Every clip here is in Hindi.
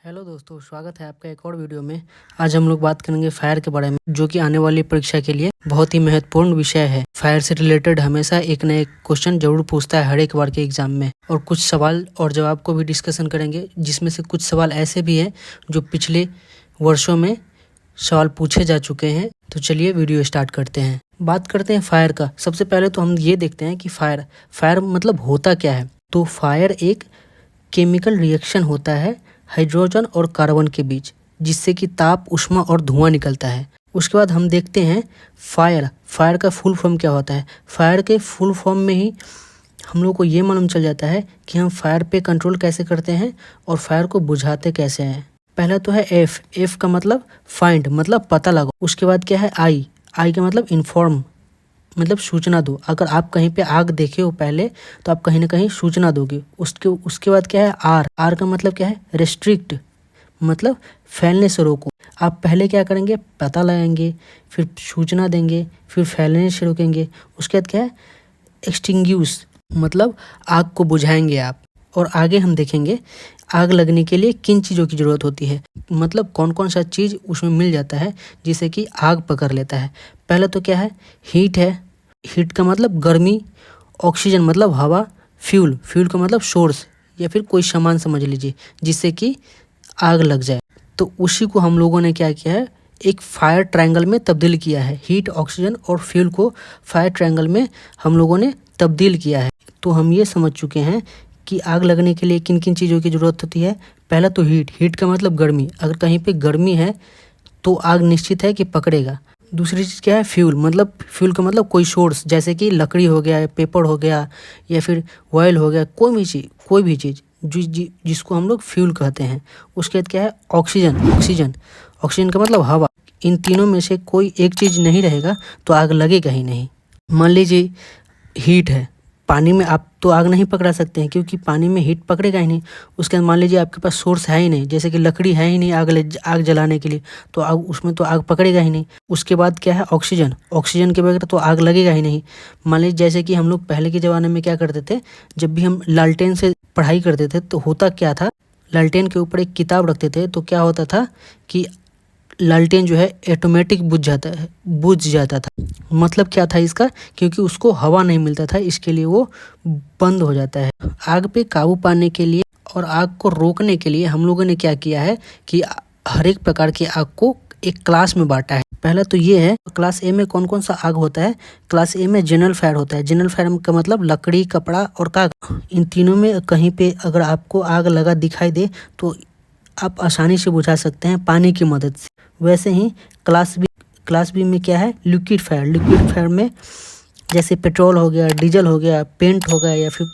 हेलो दोस्तों, स्वागत है आपका एक और वीडियो में। आज हम लोग बात करेंगे फायर के बारे में, जो कि आने वाली परीक्षा के लिए बहुत ही महत्वपूर्ण विषय है। फायर से रिलेटेड हमेशा एक न एक क्वेश्चन जरूर पूछता है हर एक बार के एग्जाम में, और कुछ सवाल और जवाब को भी डिस्कशन करेंगे, जिसमें से कुछ सवाल ऐसे भी हैं जो पिछले वर्षों में सवाल पूछे जा चुके हैं। तो चलिए वीडियो स्टार्ट करते हैं। बात करते हैं फायर का। सबसे पहले तो हम ये देखते हैं कि फायर मतलब होता क्या है। तो फायर एक केमिकल रिएक्शन होता है हाइड्रोजन और कार्बन के बीच, जिससे कि ताप, ऊष्मा और धुआं निकलता है। उसके बाद हम देखते हैं फायर का फुल फॉर्म क्या होता है। फायर के फुल फॉर्म में ही हम लोग को ये मालूम चल जाता है कि हम फायर पे कंट्रोल कैसे करते हैं और फायर को बुझाते कैसे हैं। पहला तो है एफ का मतलब फाइंड, मतलब पता लगाओ। उसके बाद क्या है आई का मतलब इन्फॉर्म, मतलब सूचना दो। अगर आप कहीं पे आग देखे हो पहले, तो आप कहीं ना कहीं सूचना दोगे। उसके बाद क्या है आर का मतलब क्या है रेस्ट्रिक्ट, मतलब फैलने से रोको। आप पहले क्या करेंगे, पता लगाएंगे, फिर सूचना देंगे, फिर फैलने से रोकेंगे। उसके बाद क्या है एक्सटिंग्विश, मतलब आग को बुझाएंगे आप। और आगे हम देखेंगे आग लगने के लिए किन चीज़ों की ज़रूरत होती है, मतलब कौन कौन सा चीज़ उसमें मिल जाता है जिससे कि आग पकड़ लेता है। पहले तो क्या है हीट है। हीट का मतलब गर्मी, ऑक्सीजन मतलब हवा, फ्यूल का मतलब सोर्स या फिर कोई सामान समझ लीजिए जिससे कि आग लग जाए। तो उसी को हम लोगों ने क्या किया है, एक फायर ट्रायंगल में तब्दील किया है। हीट, ऑक्सीजन और फ्यूल को फायर ट्रायंगल में हम लोगों ने तब्दील किया है। तो हम ये समझ चुके हैं कि आग लगने के लिए किन किन चीज़ों की ज़रूरत होती है। पहला तो हीट का मतलब गर्मी। अगर कहीं पे गर्मी है तो आग निश्चित है कि पकड़ेगा। दूसरी चीज़ क्या है फ्यूल का मतलब कोई सोर्स, जैसे कि लकड़ी हो गया, पेपर हो गया, या फिर ऑयल हो गया, कोई भी चीज़ जिसको हम लोग फ्यूल कहते हैं। उसके बाद क्या है ऑक्सीजन का मतलब हवा। इन तीनों में से कोई एक चीज़ नहीं रहेगा तो आग लगेगा ही नहीं। मान लीजिए हीट है, पानी में आप तो आग नहीं पकड़ा सकते हैं, क्योंकि पानी में हीट पकड़ेगा ही नहीं। उसके बाद मान लीजिए आपके पास सोर्स है ही नहीं, जैसे कि लकड़ी है ही नहीं आग जलाने के लिए, तो उसमें तो आग पकड़ेगा ही नहीं। उसके बाद क्या है ऑक्सीजन के बगैर तो आग लगेगा ही नहीं। मान लीजिए जैसे कि हम लोग पहले के ज़माने में क्या करते थे, जब भी हम लालटेन से पढ़ाई करते थे तो होता क्या था, लालटेन के ऊपर एक किताब रखते थे, तो क्या होता था कि लालटेन जो है ऑटोमेटिक बुझ जाता था। मतलब क्या था इसका, क्योंकि उसको हवा नहीं मिलता था, इसके लिए वो बंद हो जाता है। आग पे काबू पाने के लिए और आग को रोकने के लिए हम लोगों ने क्या किया है कि हर एक प्रकार की आग को एक क्लास में बांटा है। पहला तो ये है क्लास ए में कौन कौन सा आग होता है। क्लास ए में जनरल फायर होता है। जनरल फायर का मतलब लकड़ी, कपड़ा और कागज। इन तीनों में कहीं पे अगर आपको आग लगा दिखाई दे तो आप आसानी से बुझा सकते हैं पानी की मदद से। वैसे ही क्लास बी में क्या है लिक्विड फायर में जैसे पेट्रोल हो गया, डीजल हो गया, पेंट हो गया, या फिर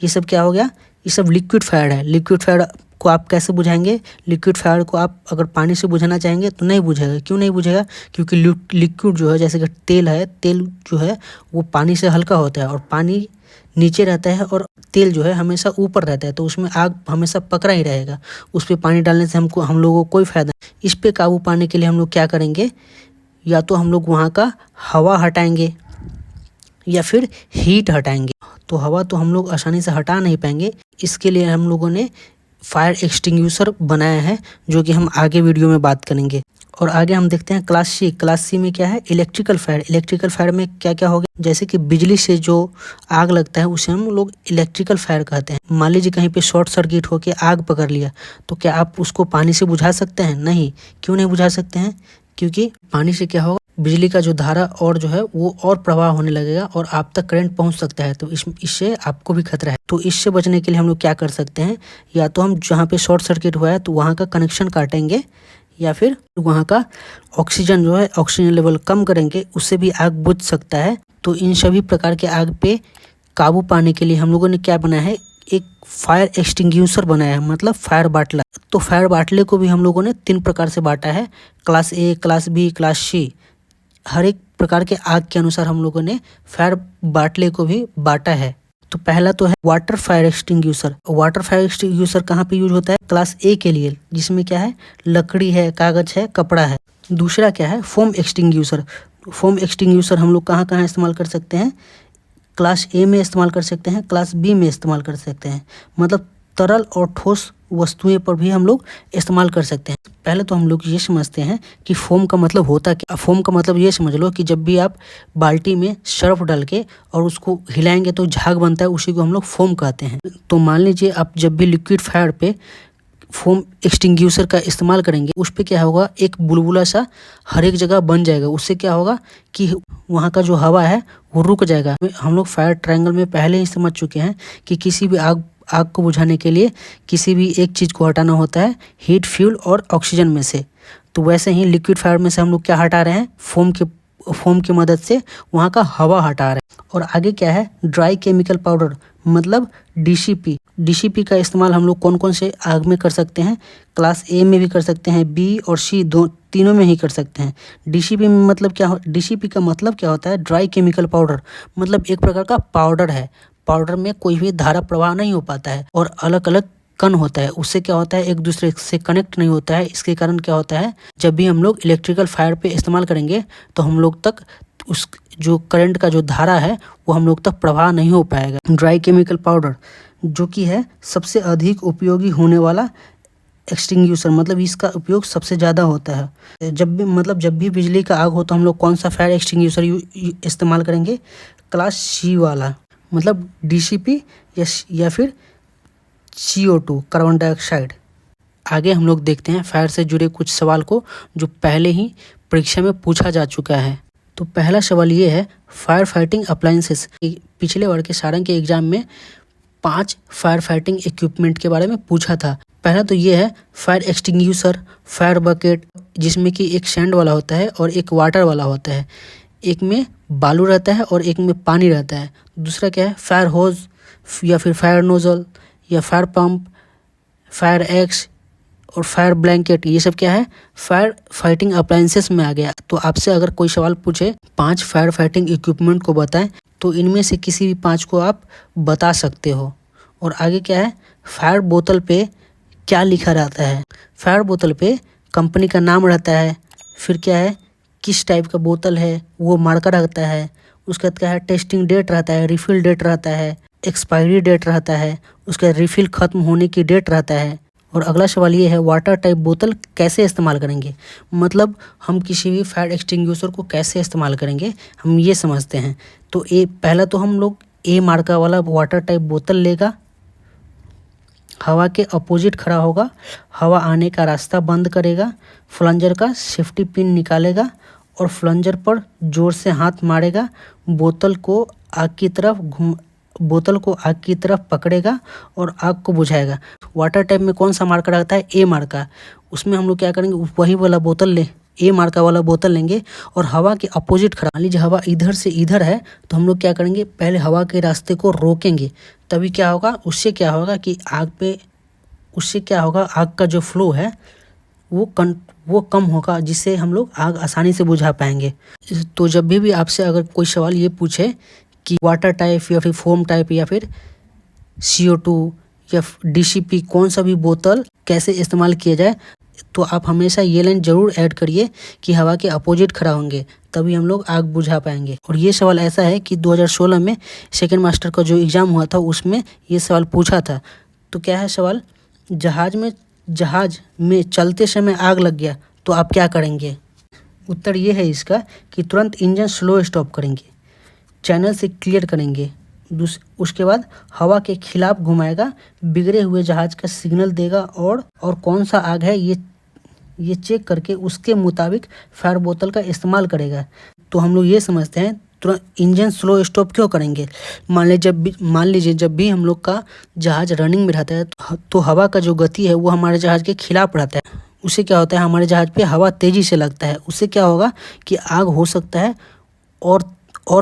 ये सब क्या हो गया, ये सब लिक्विड फायर है। लिक्विड फायर को आप कैसे बुझाएंगे, लिक्विड फायर को आप अगर पानी से बुझाना चाहेंगे तो नहीं बुझेगा। क्यों नहीं बुझेगा, क्योंकि लिक्विड जो है, जैसे कि तेल जो है वो पानी से हल्का होता है, और पानी नीचे रहता है और तेल जो है हमेशा ऊपर रहता है, तो उसमें आग हमेशा पकड़ा ही रहेगा। उस पर पानी डालने से हम लोगों को कोई फायदा नहीं। इस पे काबू पाने के लिए हम लोग क्या करेंगे, या तो हम लोग वहाँ का हवा हटाएंगे या फिर हीट हटाएंगे। तो हवा तो हम लोग आसानी से हटा नहीं पाएंगे, इसके लिए हम लोगों ने फायर एक्सटिंग्विशर बनाया है, जो कि हम आगे वीडियो में बात करेंगे। और आगे हम देखते हैं क्लास सी में क्या है इलेक्ट्रिकल फायर में क्या क्या हो गया, जैसे कि बिजली से जो आग लगता है उसे हम लोग इलेक्ट्रिकल फायर कहते हैं। मान लीजिए कहीं पे शॉर्ट सर्किट होकर आग पकड़ लिया, तो क्या आप उसको पानी से बुझा सकते हैं? नहीं। क्यों नहीं बुझा सकते हैं, क्योंकि पानी से क्या होगा, बिजली का जो धारा और जो है वो और प्रवाह होने लगेगा और आप तक करंट पहुंच सकता है, तो इससे आपको भी खतरा है। तो इससे बचने के लिए हम लोग क्या कर सकते हैं, या तो हम जहाँ पे शॉर्ट सर्किट हुआ है तो वहाँ का कनेक्शन काटेंगे, या फिर वहाँ का ऑक्सीजन जो है ऑक्सीजन लेवल कम करेंगे, उससे भी आग बुझ सकता है। तो इन सभी प्रकार के आग पे काबू पाने के लिए हम लोगों ने क्या बनाया है, एक फायर एक्सटिंग्विशर बनाया है, मतलब फायर बाटला। तो फायर बाटले को भी हम लोगों ने 3 प्रकार से बांटा है, class A, class B, class C. हर एक प्रकार के आग के अनुसार हम लोगों ने फायर बाटले को भी बांटा है। तो पहला तो है वाटर फायर एक्सटिंग्विशर कहाँ पे यूज होता है, क्लास ए के लिए, जिसमें क्या है लकड़ी है, कागज है, कपड़ा है। दूसरा क्या है फोम एक्सटिंग्विशर हम लोग कहाँ कहाँ इस्तेमाल कर सकते हैं, क्लास ए में इस्तेमाल कर सकते हैं, क्लास बी में इस्तेमाल कर सकते हैं। मतलब तरल और ठोस वस्तुएं पर भी हम लोग इस्तेमाल कर सकते हैं। पहले तो हम लोग ये समझते हैं कि फोम का मतलब होता क्या। फोम का मतलब ये समझ लो कि जब भी आप बाल्टी में सर्फ डाल के और उसको हिलाएंगे तो झाग बनता है, उसी को हम लोग फोम कहते हैं। तो मान लीजिए आप जब भी लिक्विड फायर पे फोम एक्सटिंग्यूशर का इस्तेमाल करेंगे, उस पर क्या होगा, एक बुलबुला सा हर एक जगह बन जाएगा। उससे क्या होगा कि वहाँ का जो हवा है वो रुक जाएगा। हम लोग फायर ट्रायंगल में पहले ही समझ चुके हैं कि किसी भी आग को बुझाने के लिए किसी भी एक चीज़ को हटाना होता है, हीट, फ्यूल और ऑक्सीजन में से। तो वैसे ही लिक्विड फायर में से हम लोग क्या हटा रहे हैं, फोम की मदद से वहाँ का हवा हटा रहे हैं। और आगे क्या है, ड्राई केमिकल पाउडर मतलब डीसीपी का इस्तेमाल हम लोग कौन कौन से आग में कर सकते हैं, क्लास ए में भी कर सकते हैं, बी और सी तीनों में ही कर सकते हैं। डीसीपी का मतलब क्या होता है, ड्राई केमिकल पाउडर मतलब एक प्रकार का पाउडर है। पाउडर में कोई भी धारा प्रवाह नहीं हो पाता है और अलग अलग कण होता है। उससे क्या होता है, एक दूसरे से कनेक्ट नहीं होता है। इसके कारण क्या होता है, जब भी हम लोग इलेक्ट्रिकल फायर पे इस्तेमाल करेंगे तो हम लोग तक उस जो करंट का जो धारा है वो हम लोग तक प्रवाह नहीं हो पाएगा। ड्राई केमिकल पाउडर जो कि है सबसे अधिक उपयोगी होने वाला एक्सटिंग्यूशर, मतलब इसका उपयोग सबसे ज़्यादा होता है। जब भी बिजली का आग हो तो हम लोग कौन सा फायर एक्सटिंग्यूशर इस्तेमाल करेंगे, क्लास सी वाला, मतलब डीसीपी या फिर CO2 कार्बन डाइऑक्साइड। आगे हम लोग देखते हैं फायर से जुड़े कुछ सवाल को जो पहले ही परीक्षा में पूछा जा चुका है। तो पहला सवाल ये है, फायर फाइटिंग अप्लायंसेस। पिछले बार के सारंग के एग्जाम में 5 फायर फाइटिंग इक्विपमेंट के बारे में पूछा था। पहला तो ये है फायर एक्सटिंग्यूशर, फायर बकेट जिसमें कि एक सैंड वाला होता है और एक वाटर वाला होता है। एक में बालू रहता है और एक में पानी रहता है। दूसरा क्या है, फायर होज या फिर फायर नोजल या फायर पंप, फायर एक्स और फायर ब्लैंकेट। ये सब क्या है, फायर फाइटिंग अप्लायंसेस में आ गया। तो आपसे अगर कोई सवाल पूछे 5 फायर फाइटिंग इक्विपमेंट को बताएं तो इनमें से किसी भी 5 को आप बता सकते हो। और आगे क्या है, फायर बोतल पे क्या लिखा रहता है। फायर बोतल पे कंपनी का नाम रहता है, फिर क्या है, किस टाइप का बोतल है वो मार्कर रहता है। उसके बाद क्या है, टेस्टिंग डेट रहता है, रिफिल डेट रहता है, एक्सपायरी डेट रहता है, उसका रिफिल खत्म होने की डेट रहता है। और अगला सवाल ये है, वाटर टाइप बोतल कैसे इस्तेमाल करेंगे, मतलब हम किसी भी फायर एक्सटिंग्यूशर को कैसे इस्तेमाल करेंगे हम ये समझते हैं। तो पहला तो हम लोग ए मार्का वाला वाटर टाइप बोतल लेगा, हवा के अपोजिट खड़ा होगा, हवा आने का रास्ता बंद करेगा, फ्लंजर का सेफ्टी पिन निकालेगा और फ्लंजर पर जोर से हाथ मारेगा, बोतल को आग की तरफ पकड़ेगा और आग को बुझाएगा। वाटर टाइप में कौन सा मार्का रहता है, ए मार्का। उसमें हम लोग क्या करेंगे, वही वाला बोतल ए मार्का वाला बोतल लेंगे और हवा के अपोजिट खड़ा, मान लीजिए हवा इधर से इधर है तो हम लोग क्या करेंगे, पहले हवा के रास्ते को रोकेंगे। तभी क्या होगा, उससे क्या होगा कि आग का जो फ्लो है वो कम होगा, जिससे हम लोग आग आसानी से बुझा पाएंगे। तो जब भी आपसे अगर कोई सवाल ये पूछे कि वाटर टाइप या फिर फोम टाइप या फिर CO2 या DCP कौन सा भी बोतल कैसे इस्तेमाल किया जाए, तो आप हमेशा ये लाइन जरूर ऐड करिए कि हवा के अपोजिट खड़ा होंगे, तभी हम लोग आग बुझा पाएंगे। और ये सवाल ऐसा है कि 2016 में सेकेंड मास्टर का जो एग्ज़ाम हुआ था उसमें ये सवाल पूछा था। तो क्या है सवाल, जहाज में चलते समय आग लग गया तो आप क्या करेंगे। उत्तर ये है इसका कि तुरंत इंजन स्लो स्टॉप करेंगे, चैनल से क्लियर करेंगे, उसके बाद हवा के खिलाफ घुमाएगा, बिगड़े हुए जहाज का सिग्नल देगा और कौन सा आग है ये चेक करके उसके मुताबिक फायर बोतल का इस्तेमाल करेगा। तो हम लोग ये समझते हैं तुरंत इंजन स्लो स्टॉप क्यों करेंगे। मान लीजिए जब भी हम लोग का जहाज रनिंग में रहता है तो हवा का जो गति है वो हमारे जहाज के खिलाफ रहता है। उससे क्या होता है, हमारे जहाज पे हवा तेज़ी से लगता है, उससे क्या होगा कि आग हो सकता है और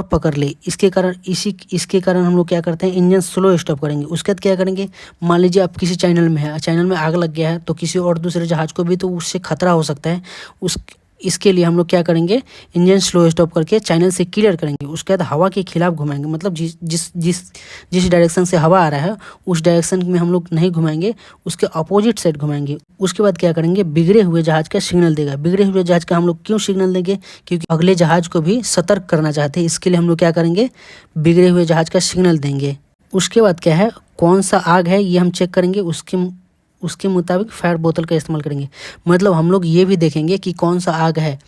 पकड़ ले। इसके कारण हम लोग क्या करते हैं, इंजन स्लो स्टॉप करेंगे। उसके बाद क्या करेंगे, मान लीजिए आप किसी चैनल में है, चैनल में आग लग गया है तो किसी और दूसरे जहाज को भी तो उससे खतरा हो सकता है। इसके लिए हम लोग क्या करेंगे, इंजन स्लो स्टॉप करके चैनल से क्लियर करेंगे। उसके बाद हवा के खिलाफ घुमाएंगे, मतलब जिस डायरेक्शन से हवा आ रहा है उस डायरेक्शन में हम लोग नहीं घुमाएंगे, उसके अपोजिट साइड घुमाएंगे। उसके बाद क्या करेंगे, बिगड़े हुए जहाज का सिग्नल देगा। बिगड़े हुए जहाज का हम लोग क्यों सिग्नल देंगे, क्योंकि अगले जहाज को भी सतर्क करना चाहते हैं। इसके लिए हम लोग क्या करेंगे, बिगड़े हुए जहाज का सिग्नल देंगे। उसके बाद क्या है, कौन सा आग है ये हम चेक करेंगे, उसके मुताबिक फायर बोतल का इस्तेमाल करेंगे। मतलब हम लोग ये भी देखेंगे कि कौन सा आग है,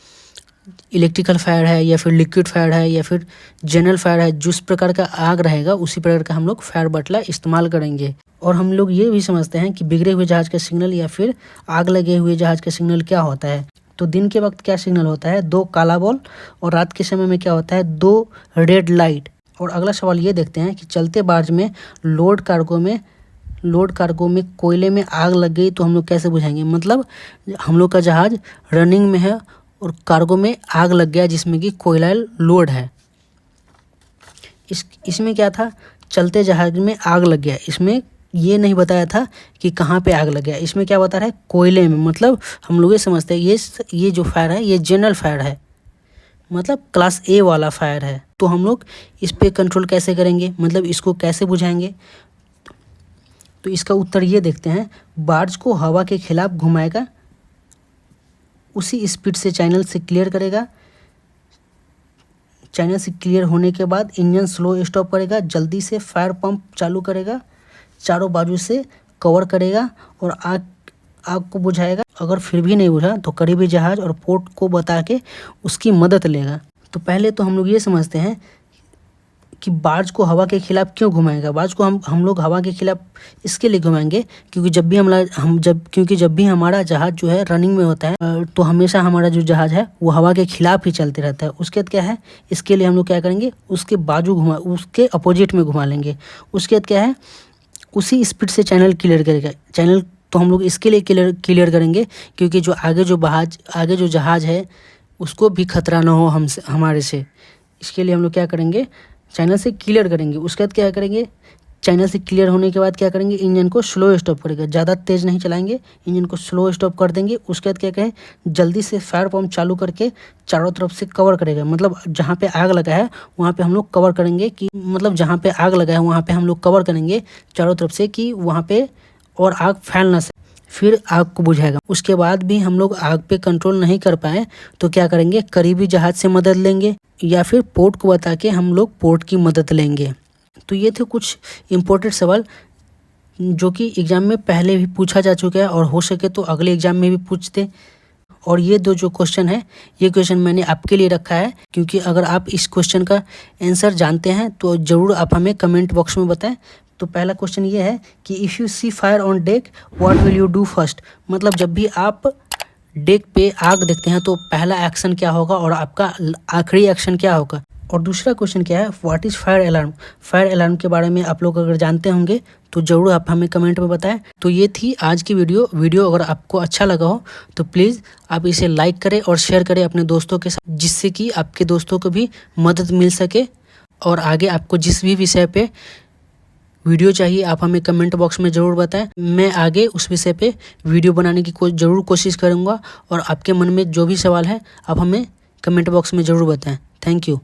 इलेक्ट्रिकल फायर है या फिर लिक्विड फायर है या फिर जनरल फायर है। जिस प्रकार का आग रहेगा उसी प्रकार का हम लोग फायर बटला इस्तेमाल करेंगे। और हम लोग ये भी समझते हैं कि बिगड़े हुए जहाज का सिग्नल या फिर आग लगे हुए जहाज का सिग्नल क्या होता है। तो दिन के वक्त क्या सिग्नल होता है, 2 काला बॉल, और रात के समय में क्या होता है, 2 रेड लाइट। और अगला सवाल ये देखते हैं कि चलते बार्ज में लोड कार्गो में कोयले में आग लग गई तो हम लोग कैसे बुझाएंगे। मतलब हम लोग का जहाज रनिंग में है और कार्गो में आग लग गया जिसमें कि कोयला लोड है। इसमें क्या था, चलते जहाज में आग लग गया। इसमें ये नहीं बताया था कि कहाँ पे आग लग गया। इसमें क्या बता रहा है, कोयले में। मतलब हम लोग ये समझते हैं ये जो फायर है ये जनरल फायर है, मतलब क्लास ए वाला फायर है। तो हम लोग इस पे कंट्रोल कैसे करेंगे, मतलब इसको कैसे बुझाएंगे। तो इसका उत्तर ये देखते हैं, बार्ज को हवा के खिलाफ घुमाएगा, उसी स्पीड से चैनल से क्लियर करेगा। चैनल से क्लियर होने के बाद इंजन स्लो स्टॉप करेगा, जल्दी से फायर पंप चालू करेगा, चारों बाजू से कवर करेगा और आग को बुझाएगा। अगर फिर भी नहीं बुझा तो करीबी जहाज और पोर्ट को बता के उसकी मदद लेगा। तो पहले तो हम लोग ये समझते हैं कि बार्ज को हवा के खिलाफ क्यों घुमाएगा। बार्ज को हम लोग हवा के खिलाफ इसके लिए घुमाएंगे क्योंकि जब भी हमारा जहाज जो है रनिंग में होता है तो हमेशा हमारा जो जहाज है वो हवा के खिलाफ ही चलते रहता है। उसके बाद क्या है, इसके लिए हम लोग क्या करेंगे, उसके अपोजिट में घुमा लेंगे। उसके बाद क्या है, उसी स्पीड से चैनल क्लियर करेगा। चैनल तो हम लोग इसके लिए क्लियर करेंगे क्योंकि जो आगे जो जहाज है उसको भी खतरा ना हो हमारे से। इसके लिए हम लोग क्या करेंगे, चैनल से क्लियर करेंगे। उसके बाद क्या करेंगे, चैनल से क्लियर होने के बाद क्या करेंगे, इंजन को स्लो स्टॉप करेगा। ज़्यादा तेज़ नहीं चलाएंगे, इंजन को स्लो स्टॉप कर देंगे। उसके बाद क्या करें, जल्दी से फायर पंप चालू करके चारों तरफ से कवर करेगा। मतलब जहाँ पे आग लगा है वहाँ पे हम लोग कवर करेंगे चारों तरफ से कि वहाँ पे और आग फैल ना सके। फिर आग को बुझाएगा। उसके बाद भी हम लोग आग पे कंट्रोल नहीं कर पाए तो क्या करेंगे, करीबी जहाज से मदद लेंगे या फिर पोर्ट को बता के हम लोग पोर्ट की मदद लेंगे। तो ये थे कुछ इम्पोर्टेंट सवाल जो कि एग्ज़ाम में पहले भी पूछा जा चुका है और हो सके तो अगले एग्ज़ाम में भी पूछते। और ये दो जो क्वेश्चन है ये क्वेश्चन मैंने आपके लिए रखा है क्योंकि अगर आप इस क्वेश्चन का आंसर जानते हैं तो ज़रूर आप हमें कमेंट बॉक्स में बताएं। तो पहला क्वेश्चन ये है कि if you see fire on deck what will you do first. मतलब जब भी आप डेक पे आग देखते हैं तो पहला एक्शन क्या होगा और आपका आखिरी एक्शन क्या होगा। और दूसरा क्वेश्चन क्या है, what is fire alarm. Fire alarm के बारे में आप लोग अगर जानते होंगे तो ज़रूर आप हमें कमेंट में बताएं। तो ये थी आज की वीडियो अगर आपको अच्छा लगा हो तो प्लीज़ आप इसे लाइक करें और शेयर करें अपने दोस्तों के साथ, जिससे कि आपके दोस्तों को भी मदद मिल सके। और आगे आपको जिस भी विषय पे वीडियो चाहिए आप हमें कमेंट बॉक्स में ज़रूर बताएं। मैं आगे उस विषय पे वीडियो बनाने की ज़रूर कोशिश करूँगा। और आपके मन में जो भी सवाल है आप हमें कमेंट बॉक्स में ज़रूर बताएं। Thank you.